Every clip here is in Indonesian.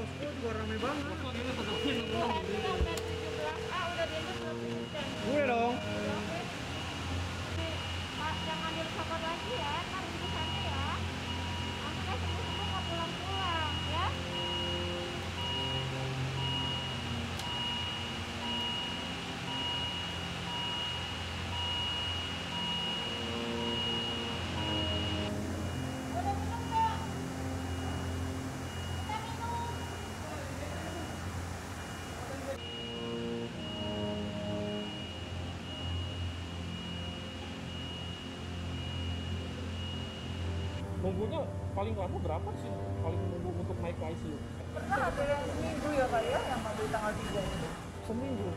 posko juga rame banget. Posko gini peduli udah diambil belum? Udah dong. Pak, jangan dirusakan lagi ya, kan di sana ya. Nanti kan sembuh-sembuh nggak pulang-pulang ya. Udah minum nggak? Kita minum. nunggunya paling lama berapa sih paling nunggu untuk naik ke ICU? Pernah ada yang seminggu ya Pak ya, yang ambil tanggal 3 itu? Seminggu.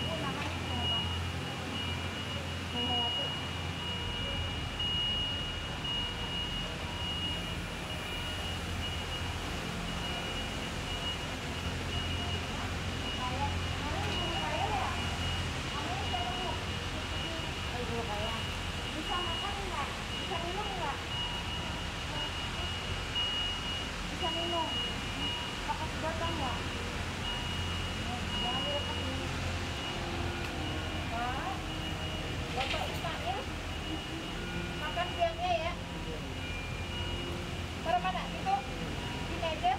Ini namanya siapa? Megawati. Bisa makan enggak? Bisa minum enggak? Bisa minum. Pakai sedotan enggak? Jangan dilepas ini. Pak, Bapak Ismail, makan siangnya ya. Taruh mana? Itu di meja.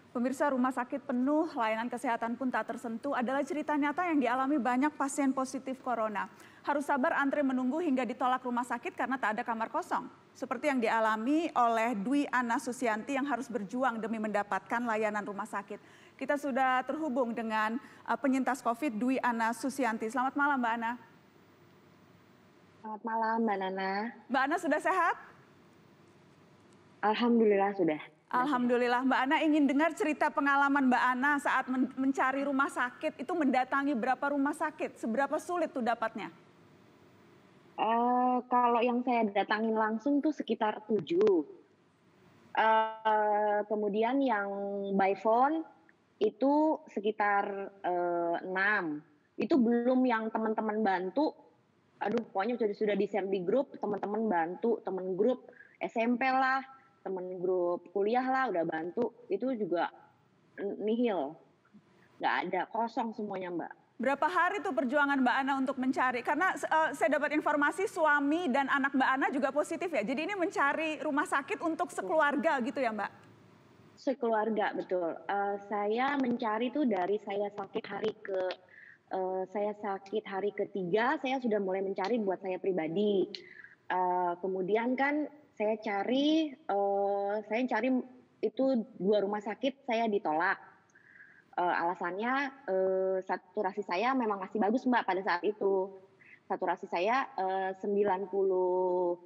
Pemirsa, rumah sakit penuh, layanan kesehatan pun tak tersentuh adalah cerita nyata yang dialami banyak pasien positif corona. Harus sabar antre menunggu hingga ditolak rumah sakit karena tak ada kamar kosong. Seperti yang dialami oleh Dwi Ana Susianti yang harus berjuang demi mendapatkan layanan rumah sakit. Kita sudah terhubung dengan penyintas COVID Dwi Ana Susianti. Selamat malam Mbak Ana. Selamat malam Mbak Nana. Mbak Ana sudah sehat? Alhamdulillah sudah. Alhamdulillah. Mbak Ana ingin dengar cerita pengalaman Mbak Ana saat mencari rumah sakit, itu mendatangi berapa rumah sakit, seberapa sulit tuh dapatnya? Kalau yang saya datangin langsung tuh sekitar 7. Kemudian yang by phone itu sekitar 6. Itu belum yang teman-teman bantu. Aduh, pokoknya sudah di-share di grup, teman-teman bantu, teman grup SMP lah, temen grup kuliah lah udah bantu, itu juga nihil, nggak ada, kosong semuanya Mbak. Berapa hari tuh perjuangan Mbak Ana untuk mencari? Karena saya dapat informasi suami dan anak Mbak Ana juga positif ya, jadi ini mencari rumah sakit untuk sekeluarga gitu ya Mbak? Sekeluarga, betul. Saya mencari tuh dari saya sakit hari ketiga, saya sudah mulai mencari buat saya pribadi. Kemudian kan saya cari itu 2 rumah sakit saya ditolak. Alasannya saturasi saya memang masih bagus Mbak pada saat itu. Saturasi saya 93,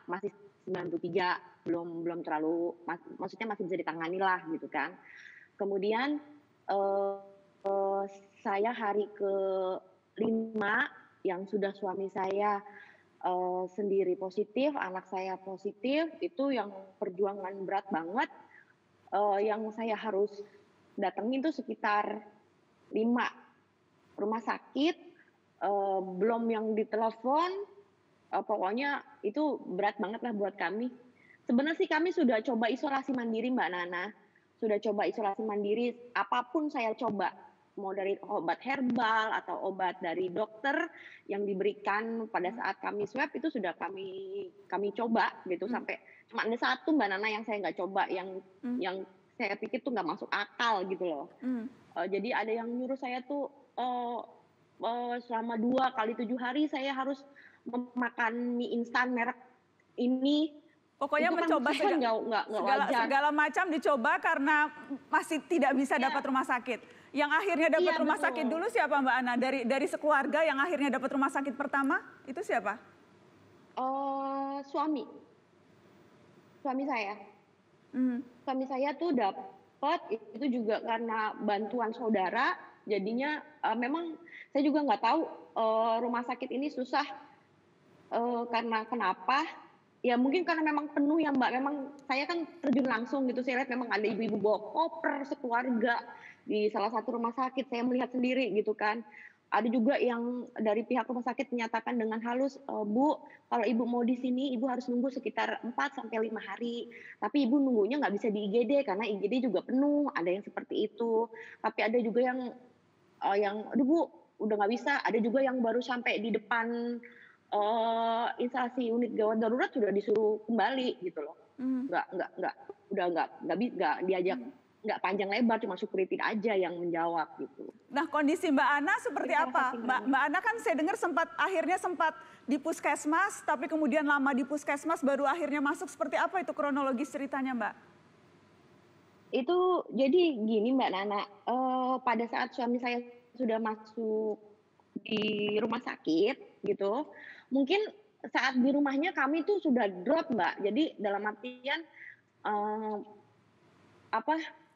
masih 93, belum terlalu, maksudnya masih bisa ditangani lah gitu kan. Kemudian saya hari ke-5 yang sudah suami saya sendiri positif, anak saya positif, itu yang perjuangan berat banget. Yang saya harus datengin itu sekitar 5 rumah sakit, belum yang ditelepon, pokoknya itu berat banget lah buat kami. Sebenarnya sih kami sudah coba isolasi mandiri Mbak Nana, sudah coba isolasi mandiri, apapun saya coba. Mau dari obat herbal atau obat dari dokter yang diberikan pada saat kami swab itu sudah kami coba gitu. Sampai cuma ada 1 Mbak Nana yang saya nggak coba, yang saya pikir tuh nggak masuk akal gitu loh. Jadi ada yang nyuruh saya tuh selama 2 kali 7 hari saya harus memakan mie instan merek ini. Pokoknya mencoba segala macam dicoba karena masih tidak bisa dapat rumah sakit. Yang akhirnya dapat rumah sakit dulu siapa Mbak Ana? Dari sekeluarga yang akhirnya dapat rumah sakit pertama itu siapa? Suami. suami saya. Mhm. Suami saya tuh dapat itu juga karena bantuan saudara. Jadinya memang saya juga nggak tahu rumah sakit ini susah karena kenapa. Ya mungkin karena memang penuh ya Mbak. Memang saya kan terjun langsung gitu. Saya lihat memang ada ibu-ibu bawa koper sekeluarga di salah satu rumah sakit. Saya melihat sendiri gitu kan. Ada juga yang dari pihak rumah sakit menyatakan dengan halus, Bu, kalau Ibu mau di sini, Ibu harus nunggu sekitar 4 sampai 5 hari. Tapi Ibu nunggunya nggak bisa di IGD karena IGD juga penuh. Ada yang seperti itu. Tapi ada juga yang, aduh Bu, udah nggak bisa. Ada juga yang baru sampai di depan instalasi unit gawat darurat sudah disuruh kembali gitu loh. Nggak diajak. Nggak panjang lebar, cuma security aja yang menjawab gitu. Nah, kondisi Mbak Ana seperti apa? Mbak Ana kan saya dengar akhirnya sempat di puskesmas, tapi kemudian lama di puskesmas baru akhirnya masuk. Seperti apa itu kronologis ceritanya, Mbak? Itu jadi gini Mbak Nana, pada saat suami saya sudah masuk di rumah sakit gitu, mungkin saat di rumahnya kami tuh sudah drop Mbak. Jadi dalam artian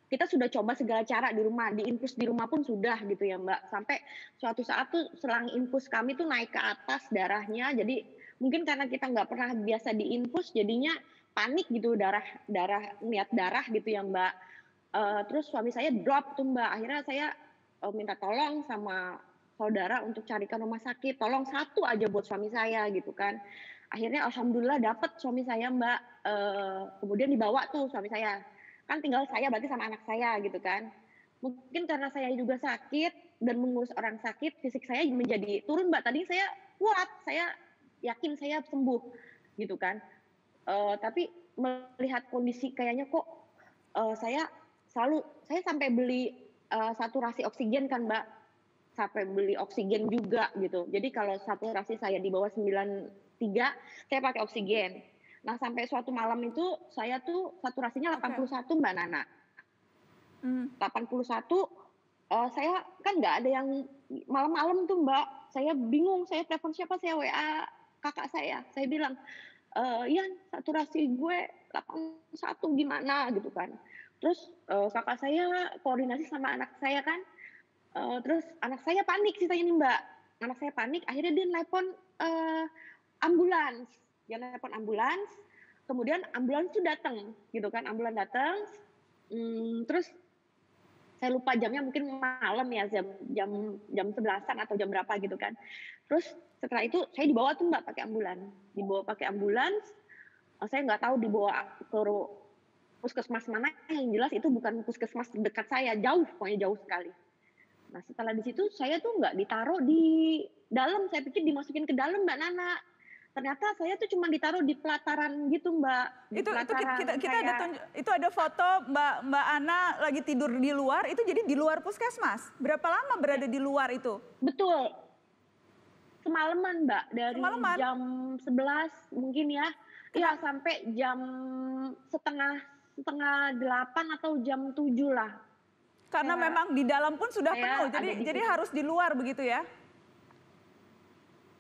kita sudah coba segala cara di rumah, diinfus di rumah pun sudah gitu ya Mbak. Sampai suatu saat tuh selang infus kami tuh naik ke atas darahnya. Jadi mungkin karena kita nggak pernah biasa diinfus, jadinya panik gitu niat darah gitu ya Mbak. Terus suami saya drop tuh Mbak. Akhirnya saya minta tolong sama saudara untuk carikan rumah sakit. Tolong satu aja buat suami saya gitu kan. Akhirnya alhamdulillah dapat suami saya Mbak. Kemudian dibawa tuh suami saya. Kan tinggal saya berarti sama anak saya gitu kan. Mungkin karena saya juga sakit dan mengurus orang sakit, fisik saya menjadi turun Mbak. Tadi saya kuat, saya yakin saya sembuh gitu kan. Tapi melihat kondisi kayaknya kok saya sampai beli saturasi oksigen kan Mbak. Sampai beli oksigen juga gitu. Jadi kalau saturasi saya di bawah 93, saya pakai oksigen. Nah sampai suatu malam itu saya tuh saturasinya 81 Mbak Nana. 81 saya kan nggak ada yang malam-malam tuh Mbak. Saya bingung, saya telepon siapa, saya WA kakak saya. Saya bilang, Yan saturasi gue 81 gimana gitu kan. Terus kakak saya koordinasi sama anak saya kan. Terus anak saya panik sih ini Mbak. Anak saya panik, akhirnya dia nelpon ambulans. Dia nelpon ambulans, kemudian ambulans itu datang, gitu kan, ambulans datang, terus saya lupa jamnya mungkin malam ya, jam 11-an atau jam berapa gitu kan. Terus setelah itu saya dibawa tuh Mbak pakai ambulans, saya nggak tahu dibawa ke puskesmas mana, yang jelas itu bukan puskesmas terdekat saya, jauh, pokoknya jauh sekali. Nah setelah di situ saya tuh nggak ditaruh di dalam, saya pikir dimasukin ke dalam Mbak Nana. Ternyata saya tuh cuma ditaruh di pelataran gitu Mbak. Itu ada foto Mbak Ana lagi tidur di luar, itu jadi di luar puskesmas. Berapa lama berada di luar itu? Betul. Semalaman Mbak, dari jam 11 mungkin ya. Iya sampai jam setengah 8 atau jam 7 lah. Karena memang di dalam pun sudah penuh, jadi harus di luar begitu ya?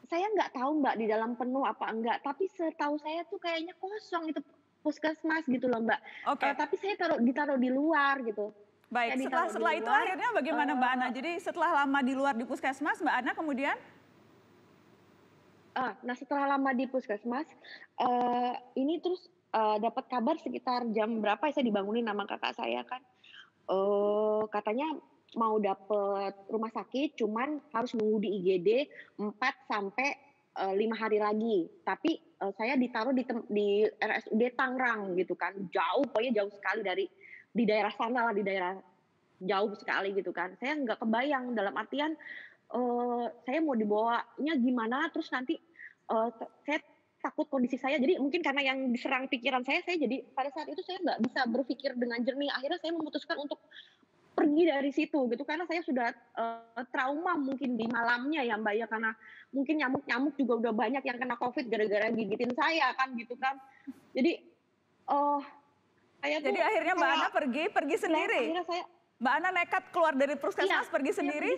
Saya nggak tahu Mbak di dalam penuh apa enggak, tapi setahu saya tuh kayaknya kosong itu puskesmas gitu loh Mbak. Tapi saya ditaruh di luar gitu. Baik, setelah itu akhirnya bagaimana Mbak Ana? Jadi setelah lama di luar di puskesmas, Mbak Ana kemudian? Nah setelah lama di puskesmas, ini terus dapat kabar sekitar jam berapa saya dibangunin sama kakak saya kan. Katanya mau dapet rumah sakit, cuman harus nunggu di IGD 4 sampai 5 hari lagi. Tapi saya ditaruh di RSUD Tangerang gitu kan, jauh, pokoknya jauh sekali di daerah sana lah, di daerah jauh sekali gitu kan. Saya nggak kebayang dalam artian saya mau dibawanya gimana, terus nanti saya takut kondisi saya. Jadi mungkin karena yang diserang pikiran saya jadi pada saat itu saya nggak bisa berpikir dengan jernih. Akhirnya saya memutuskan untuk pergi dari situ gitu karena saya sudah trauma mungkin di malamnya ya Mbak ya, karena mungkin nyamuk juga udah banyak yang kena COVID gara-gara gigitin saya kan gitu kan. Jadi akhirnya Mbak Ana pergi sendiri. Akhirnya Mbak Ana nekat keluar dari puskesmas pergi sendiri?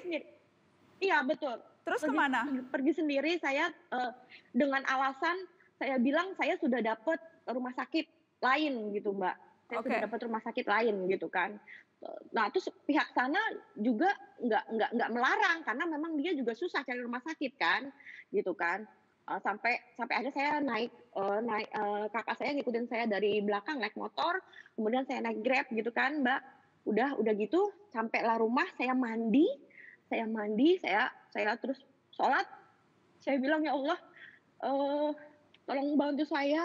Iya betul. Terus kemana? Pergi sendiri saya dengan alasan saya bilang saya sudah dapat rumah sakit lain gitu Mbak. Saya Oke. sudah dapat rumah sakit lain gitu kan. Nah terus pihak sana juga nggak melarang karena memang dia juga susah cari rumah sakit kan, gitu kan. Sampai akhirnya saya naik kakak saya ngikutin saya dari belakang naik motor, kemudian saya naik Grab gitu kan Mbak. Udah gitu sampailah rumah, saya mandi, saya terus sholat. Saya bilang ya Allah, tolong bantu saya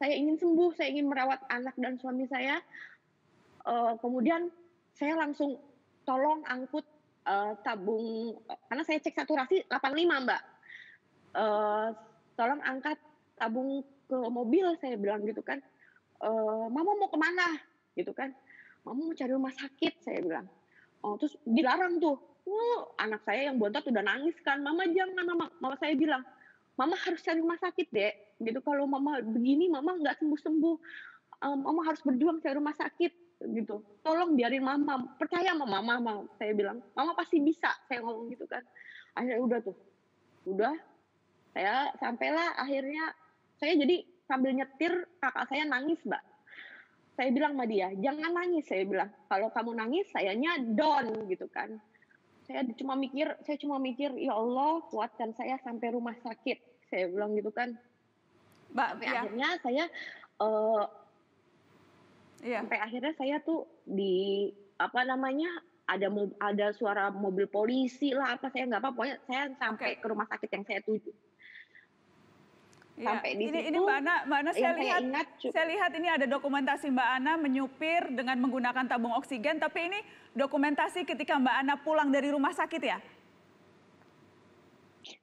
ingin sembuh, saya ingin merawat anak dan suami saya. Kemudian saya langsung tolong angkut tabung, karena saya cek saturasi 85 Mbak. Tolong angkat tabung ke mobil, saya bilang gitu kan. Mama mau kemana? Gitu kan. Mama mau cari rumah sakit, saya bilang. Terus dilarang tuh. Anak saya yang bontot udah nangis kan. Mama jangan, mama saya bilang. Mama harus cari rumah sakit, Dek. Gitu, kalau mama begini, mama nggak sembuh-sembuh. Mama harus berjuang cari rumah sakit. Gitu. Tolong biarin mama. Percaya sama mama, saya bilang. Mama pasti bisa, saya ngomong gitu kan. Akhirnya udah tuh. Udah. Saya sampailah akhirnya. Saya jadi sambil nyetir, kakak saya nangis, Mbak. Saya bilang sama dia, jangan nangis, saya bilang. Kalau kamu nangis, sayanya down gitu kan. Saya cuma mikir, ya Allah, kuatkan saya sampai rumah sakit. Saya bilang gitu kan. Mbak, Sampai ya. akhirnya saya sampai akhirnya saya tuh di ada suara mobil polisi lah apa, saya nggak apa, pokoknya saya sampai ke rumah sakit yang saya tuju. Ya, Sampai di ini situ, Mbak Ana, yang saya lihat ini ada dokumentasi Mbak Ana menyupir dengan menggunakan tabung oksigen, tapi ini dokumentasi ketika Mbak Ana pulang dari rumah sakit ya?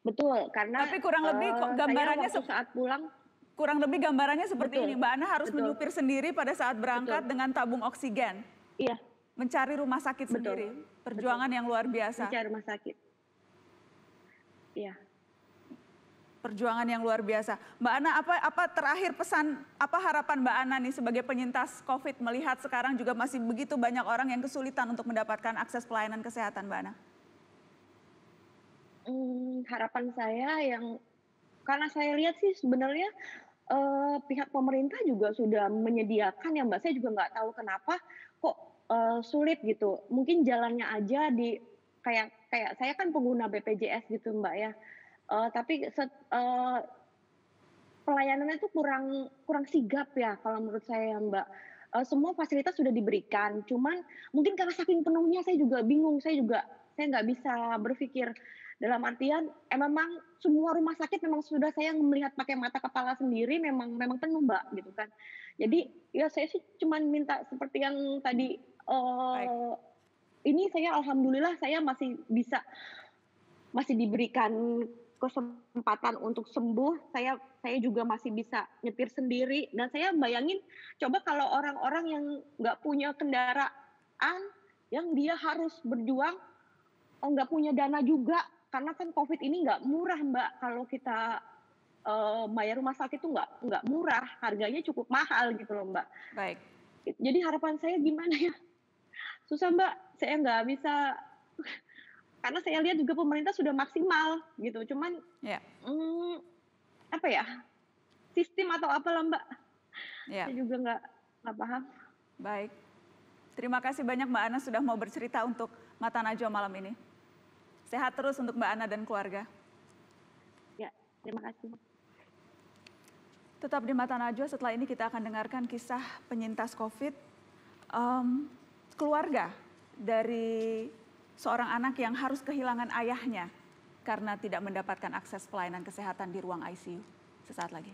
Betul, karena Tapi kurang lebih gambarannya saya waktu saat pulang, kurang lebih gambarannya seperti betul, ini. Mbak Ana harus betul, menyupir sendiri pada saat berangkat betul, dengan tabung oksigen, iya, mencari rumah sakit betul, sendiri. Perjuangan yang luar biasa. mencari rumah sakit. Iya. Perjuangan yang luar biasa. Mbak Ana, apa terakhir pesan, apa harapan Mbak Ana nih sebagai penyintas COVID melihat sekarang juga masih begitu banyak orang yang kesulitan untuk mendapatkan akses pelayanan kesehatan, Mbak Ana? Harapan saya karena saya lihat sih sebenarnya pihak pemerintah juga sudah menyediakan ya Mbak. Saya juga nggak tahu kenapa kok sulit gitu. Mungkin jalannya aja kayak saya kan pengguna BPJS gitu Mbak ya. Tapi pelayanannya itu kurang sigap ya kalau menurut saya Mbak. Semua fasilitas sudah diberikan, cuman mungkin karena saking penuhnya saya juga bingung, saya nggak bisa berpikir dalam artian memang semua rumah sakit memang sudah saya melihat pakai mata kepala sendiri memang penuh Mbak gitu kan. Jadi ya saya sih cuman minta seperti yang tadi ini saya alhamdulillah saya masih diberikan kesempatan untuk sembuh, saya juga masih bisa nyetir sendiri, dan saya bayangin coba kalau orang-orang yang nggak punya kendaraan, yang dia harus berjuang, nggak punya dana juga, karena kan COVID ini nggak murah Mbak, kalau kita bayar rumah sakit itu nggak murah, harganya cukup mahal gitu loh Mbak. Baik. Jadi harapan saya gimana ya, susah Mbak, saya nggak bisa. Karena saya lihat juga pemerintah sudah maksimal gitu, cuman apa ya, sistem atau apalah Mbak, saya juga nggak paham. Baik, terima kasih banyak Mbak Ana sudah mau bercerita untuk Mata Najwa malam ini. Sehat terus untuk Mbak Ana dan keluarga. Ya, terima kasih. Tetap di Mata Najwa, setelah ini kita akan dengarkan kisah penyintas COVID, keluarga dari seorang anak yang harus kehilangan ayahnya karena tidak mendapatkan akses pelayanan kesehatan di ruang ICU. Sesaat lagi.